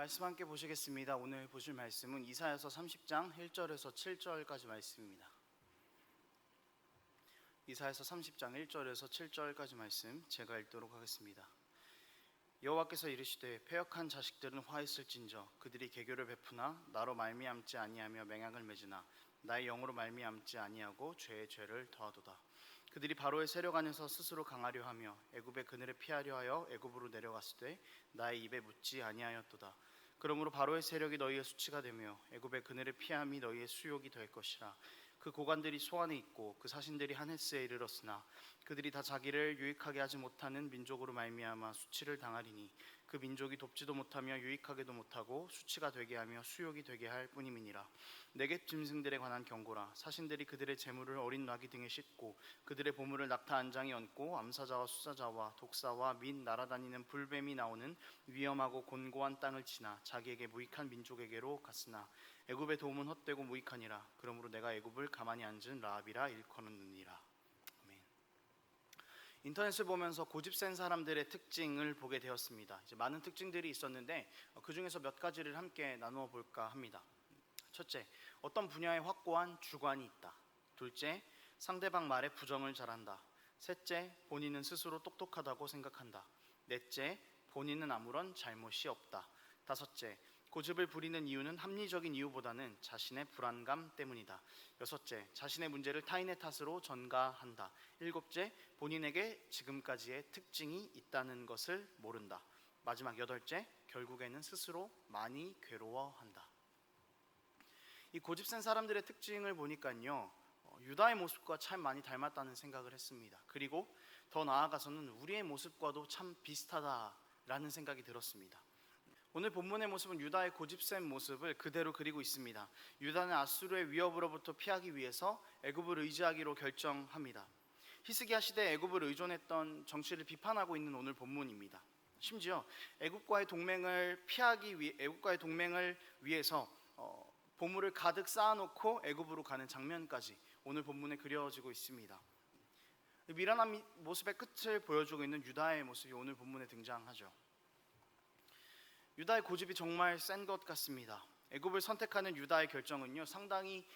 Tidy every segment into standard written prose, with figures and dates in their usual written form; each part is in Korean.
말씀 함께 보시겠습니다. 오늘 보실 말씀은 이사야서 30장 1절에서 7절까지 말씀입니다. 이사야서 30장 1절에서 7절까지 말씀 제가 읽도록 하겠습니다. 여호와께서 이르시되 패역한 자식들은 화했을진저 그들이 개교를 베푸나 나로 말미암지 아니하며 맹약을 맺으나 나의 영으로 말미암지 아니하고 죄의 죄를 더하도다. 그들이 바로의 세력 안에서 스스로 강하려 하며 애굽의 그늘에 피하려 하여 애굽으로 내려갔을 때 나의 입에 묻지 아니하였도다. 그러므로 바로의 세력이 너희의 수치가 되며 애굽의 그늘에 피함이 너희의 수욕이 될 것이라. 그 고관들이 소안에 있고 그 사신들이 하네스에 이르렀으나 그들이 다 자기를 유익하게 하지 못하는 민족으로 말미암아 수치를 당하리니 그 민족이 돕지도 못하며 유익하게도 못하고 수치가 되게 하며 수욕이 되게 할 뿐임이니라. 내게 짐승들에 관한 경고라. 사신들이 그들의 재물을 어린 나귀 등에 싣고 그들의 보물을 낙타 안장에 얹고 암사자와 수사자와 독사와 및 날아다니는 불뱀이 나오는 위험하고 곤고한 땅을 지나 자기에게 무익한 민족에게로 갔으나 애굽의 도움은 헛되고 무익하니라. 그러므로 내가 애굽을 가만히 앉은 라합이라 일컫느니라. 아멘. 인터넷을 보면서 고집 센 사람들의 특징을 보게 되었습니다. 이제 많은 특징들이 있었는데 그 중에서 몇 가지를 함께 나누어 볼까 합니다. 첫째, 어떤 분야에 확고한 주관이 있다. 둘째, 상대방 말에 부정을 잘한다. 셋째, 본인은 스스로 똑똑하다고 생각한다. 넷째, 본인은 아무런 잘못이 없다. 다섯째, 고집을 부리는 이유는 합리적인 이유보다는 자신의 불안감 때문이다. 여섯째, 자신의 문제를 타인의 탓으로 전가한다. 일곱째, 본인에게 지금까지의 특징이 있다는 것을 모른다. 마지막 여덟째, 결국에는 스스로 많이 괴로워한다. 이 고집센 사람들의 특징을 보니까요, 유다의 모습과 참 많이 닮았다는 생각을 했습니다. 그리고 더 나아가서는 우리의 모습과도 참 비슷하다라는 생각이 들었습니다. 오늘 본문의 모습은 유다의 고집센 모습을 그대로 그리고 있습니다. 유다는 아수르의 위협으로부터 피하기 위해서 애굽을 의지하기로 결정합니다. 히스기야 시대에 애굽을 의존했던 정치를 비판하고 있는 오늘 본문입니다. 심지어 애굽과의 동맹을 위해서 보물을 가득 쌓아놓고 애굽으로 가는 장면까지 오늘 본문에 그려지고 있습니다. 미련한 모습의 끝을 보여주고 있는 유다의 모습이 오늘 본문에 등장하죠. 유다의 고집이 정말 센 것 같습니다. 애굽을 선택하는 유다의 결정은요, 상당히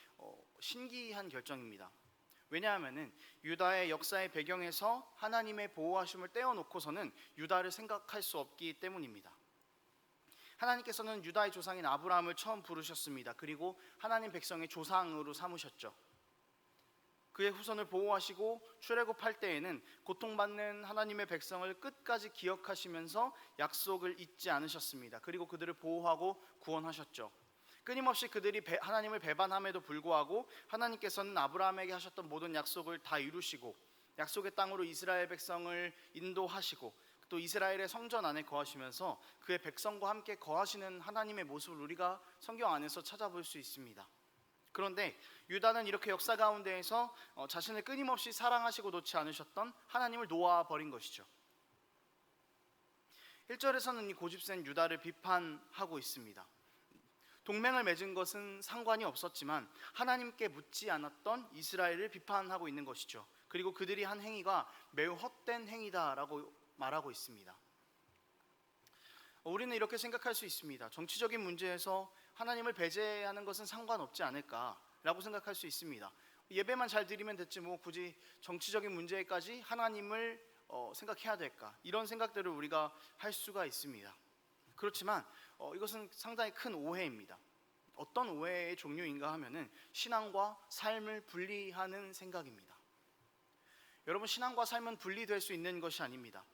신기한 결정입니다. 왜냐하면은 유다의 역사의 배경에서 하나님의 보호하심을 떼어놓고서는 유다를 생각할 수 없기 때문입니다. 하나님께서는 유다의 조상인 아브라함을 처음 부르셨습니다. 그리고 하나님 백성의 조상으로 삼으셨죠. 그의 후손을 보호하시고 출애굽할 때에는 고통받는 하나님의 백성을 끝까지 기억하시면서 약속을 잊지 않으셨습니다. 그리고 그들을 보호하고 구원하셨죠. 끊임없이 그들이 하나님을 배반함에도 불구하고 하나님께서는 아브라함에게 하셨던 모든 약속을 다 이루시고 약속의 땅으로 이스라엘 백성을 인도하시고 또 이스라엘의 성전 안에 거하시면서 그의 백성과 함께 거하시는 하나님의 모습을 우리가 성경 안에서 찾아볼 수 있습니다. 그런데 유다는 이렇게 역사 가운데에서 자신을 끊임없이 사랑하시고 놓지 않으셨던 하나님을 놓아버린 것이죠. 1절에서는 이 고집센 유다를 비판하고 있습니다. 동맹을 맺은 것은 상관이 없었지만 하나님께 묻지 않았던 이스라엘을 비판하고 있는 것이죠. 그리고 그들이 한 행위가 매우 헛된 행위다라고 말하고 있습니다. 우리는 이렇게 생각할 수 있습니다. 정치적인 문제에서 하나님을 배제하는 것은 상관없지 않을까라고 생각할 수 있습니다. 예배만 잘 드리면 됐지 뭐 굳이 정치적인 문제까지 하나님을 생각해야 될까, 이런 생각들을 우리가 할 수가 있습니다. 그렇지만 이것은 상당히 큰 오해입니다. 어떤 오해의 종류인가 하면은 신앙과 삶을 분리하는 생각입니다. 여러분, 신앙과 삶은 분리될 수 있는 것이 아닙니다.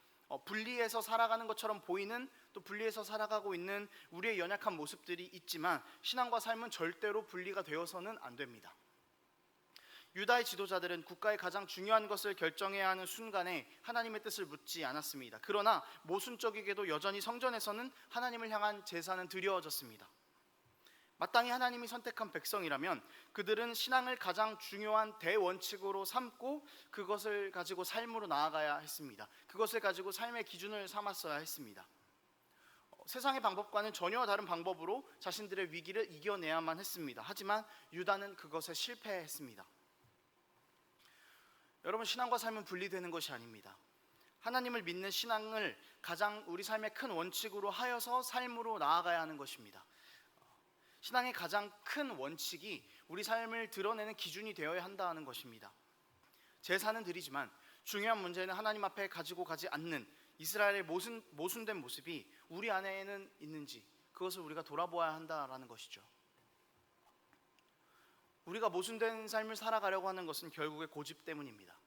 분리해서 살아가는 것처럼 보이는, 또 분리해서 살아가고 있는 우리의 연약한 모습들이 있지만 신앙과 삶은 절대로 분리가 되어서는 안 됩니다. 유다의 지도자들은 국가의 가장 중요한 것을 결정해야 하는 순간에 하나님의 뜻을 묻지 않았습니다. 그러나 모순적이게도 여전히 성전에서는 하나님을 향한 제사는 드려졌습니다. 마땅히 하나님이 선택한 백성이라면 그들은 신앙을 가장 중요한 대원칙으로 삼고 그것을 가지고 삶으로 나아가야 했습니다. 그것을 가지고 삶의 기준을 삼았어야 했습니다. 세상의 방법과는 전혀 다른 방법으로 자신들의 위기를 이겨내야만 했습니다. 하지만 유다는 그것에 실패했습니다. 여러분, 신앙과 삶은 분리되는 것이 아닙니다. 하나님을 믿는 신앙을 가장 우리 삶의 큰 원칙으로 하여서 삶으로 나아가야 하는 것입니다. 신앙의 가장 큰 원칙이 우리 삶을 드러내는 기준이 되어야 한다는 것입니다. 제사는 드리지만 중요한 문제는 하나님 앞에 가지고 가지 않는 이스라엘의 모순된 모습이 우리 안에는 있는지 그것을 우리가 돌아보아야 한다라는 것이죠. 우리가 모순된 삶을 살아가려고 하는 것은 결국에 고집 때문입니다.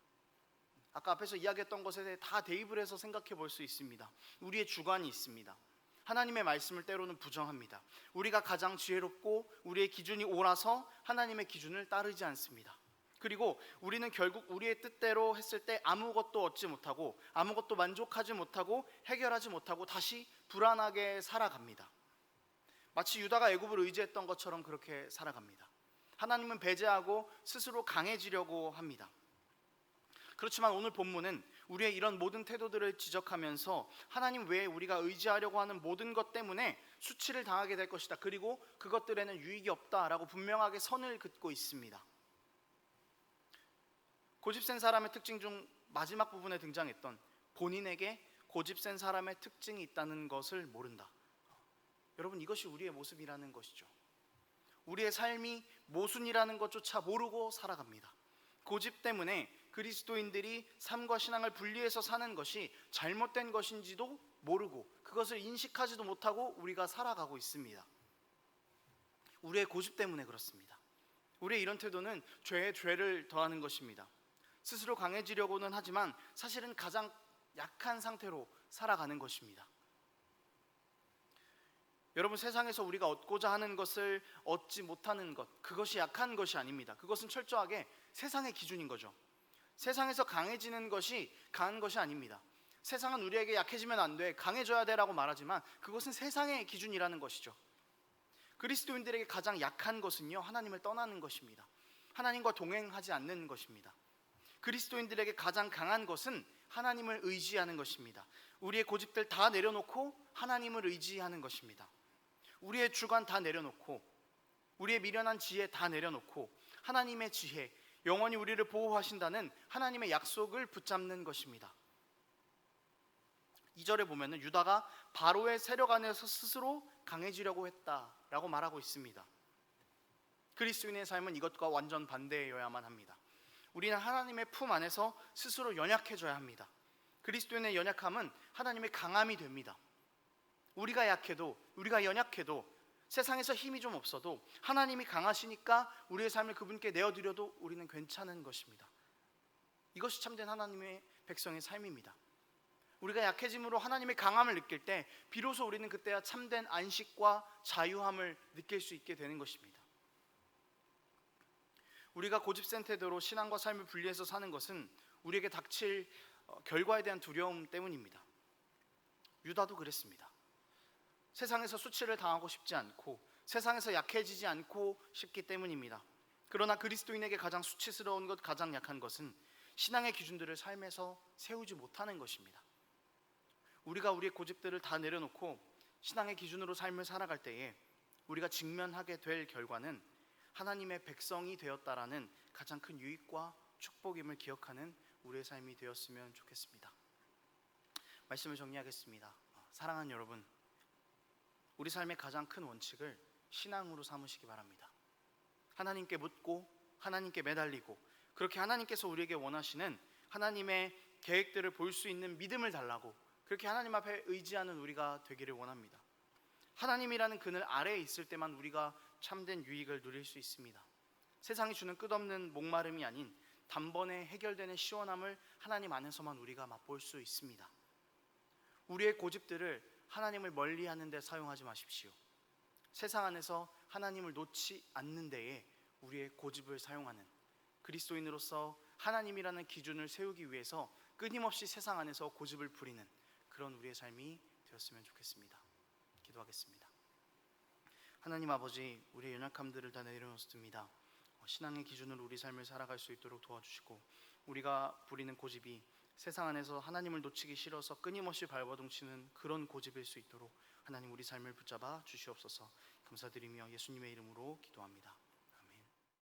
아까 앞에서 이야기했던 것에 대해 다 대입을 해서 생각해 볼 수 있습니다. 우리의 주관이 있습니다. 하나님의 말씀을 때로는 부정합니다. 우리가 가장 지혜롭고 우리의 기준이 옳아서 하나님의 기준을 따르지 않습니다. 그리고 우리는 결국 우리의 뜻대로 했을 때 아무것도 얻지 못하고 아무것도 만족하지 못하고 해결하지 못하고 다시 불안하게 살아갑니다. 마치 유다가 애굽을 의지했던 것처럼 그렇게 살아갑니다. 하나님은 배제하고 스스로 강해지려고 합니다. 그렇지만 오늘 본문은 우리의 이런 모든 태도들을 지적하면서 하나님 외에 우리가 의지하려고 하는 모든 것 때문에 수치를 당하게 될 것이다. 그리고 그것들에는 유익이 없다라고 분명하게 선을 긋고 있습니다. 고집센 사람의 특징 중 마지막 부분에 등장했던 본인에게 고집센 사람의 특징이 있다는 것을 모른다. 여러분, 이것이 우리의 모습이라는 것이죠. 우리의 삶이 모순이라는 것조차 모르고 살아갑니다. 고집 때문에 그리스도인들이 삶과 신앙을 분리해서 사는 것이 잘못된 것인지도 모르고 그것을 인식하지도 못하고 우리가 살아가고 있습니다. 우리의 고집 때문에 그렇습니다. 우리의 이런 태도는 죄에 죄를 더하는 것입니다. 스스로 강해지려고는 하지만 사실은 가장 약한 상태로 살아가는 것입니다. 여러분, 세상에서 우리가 얻고자 하는 것을 얻지 못하는 것, 그것이 약한 것이 아닙니다. 그것은 철저하게 세상의 기준인 거죠. 세상에서 강해지는 것이 강한 것이 아닙니다. 세상은 우리에게 약해지면 안 돼, 강해져야 돼라고 말하지만 그것은 세상의 기준이라는 것이죠. 그리스도인들에게 가장 약한 것은요, 하나님을 떠나는 것입니다. 하나님과 동행하지 않는 것입니다. 그리스도인들에게 가장 강한 것은 하나님을 의지하는 것입니다. 우리의 고집들 다 내려놓고 하나님을 의지하는 것입니다. 우리의 주관 다 내려놓고 우리의 미련한 지혜 다 내려놓고 하나님의 지혜, 영원히 우리를 보호하신다는 하나님의 약속을 붙잡는 것입니다. 2절에 보면은 유다가 바로의 세력 안에서 스스로 강해지려고 했다라고 말하고 있습니다. 그리스도인의 삶은 이것과 완전 반대여야만 합니다. 우리는 하나님의 품 안에서 스스로 연약해져야 합니다. 그리스도인의 연약함은 하나님의 강함이 됩니다. 우리가 약해도, 우리가 연약해도, 세상에서 힘이 좀 없어도 하나님이 강하시니까 우리의 삶을 그분께 내어드려도 우리는 괜찮은 것입니다. 이것이 참된 하나님의 백성의 삶입니다. 우리가 약해짐으로 하나님의 강함을 느낄 때 비로소 우리는 그때야 참된 안식과 자유함을 느낄 수 있게 되는 것입니다. 우리가 고집센 태도로 신앙과 삶을 분리해서 사는 것은 우리에게 닥칠 결과에 대한 두려움 때문입니다. 유다도 그랬습니다. 세상에서 수치를 당하고 싶지 않고 세상에서 약해지지 않고 싶기 때문입니다. 그러나 그리스도인에게 가장 수치스러운 것, 가장 약한 것은 신앙의 기준들을 삶에서 세우지 못하는 것입니다. 우리가 우리의 고집들을 다 내려놓고 신앙의 기준으로 삶을 살아갈 때에 우리가 직면하게 될 결과는 하나님의 백성이 되었다라는 가장 큰 유익과 축복임을 기억하는 우리의 삶이 되었으면 좋겠습니다. 말씀을 정리하겠습니다. 사랑하는 여러분, 우리 삶의 가장 큰 원칙을 신앙으로 삼으시기 바랍니다. 하나님께 묻고 하나님께 매달리고 그렇게 하나님께서 우리에게 원하시는 하나님의 계획들을 볼 수 있는 믿음을 달라고 그렇게 하나님 앞에 의지하는 우리가 되기를 원합니다. 하나님이라는 그늘 아래에 있을 때만 우리가 참된 유익을 누릴 수 있습니다. 세상이 주는 끝없는 목마름이 아닌 단번에 해결되는 시원함을 하나님 안에서만 우리가 맛볼 수 있습니다. 우리의 고집들을 하나님을 멀리하는 데 사용하지 마십시오. 세상 안에서 하나님을 놓지 않는 데에 우리의 고집을 사용하는 그리스도인으로서 하나님이라는 기준을 세우기 위해서 끊임없이 세상 안에서 고집을 부리는 그런 우리의 삶이 되었으면 좋겠습니다. 기도하겠습니다. 하나님 아버지, 우리의 연약함들을 다 내려놓습니다. 신앙의 기준으로 우리 삶을 살아갈 수 있도록 도와주시고 우리가 부리는 고집이 세상 안에서 하나님을 놓치기 싫어서 끊임없이 발버둥치는 그런 고집일 수 있도록 하나님 우리 삶을 붙잡아 주시옵소서. 감사드리며 예수님의 이름으로 기도합니다.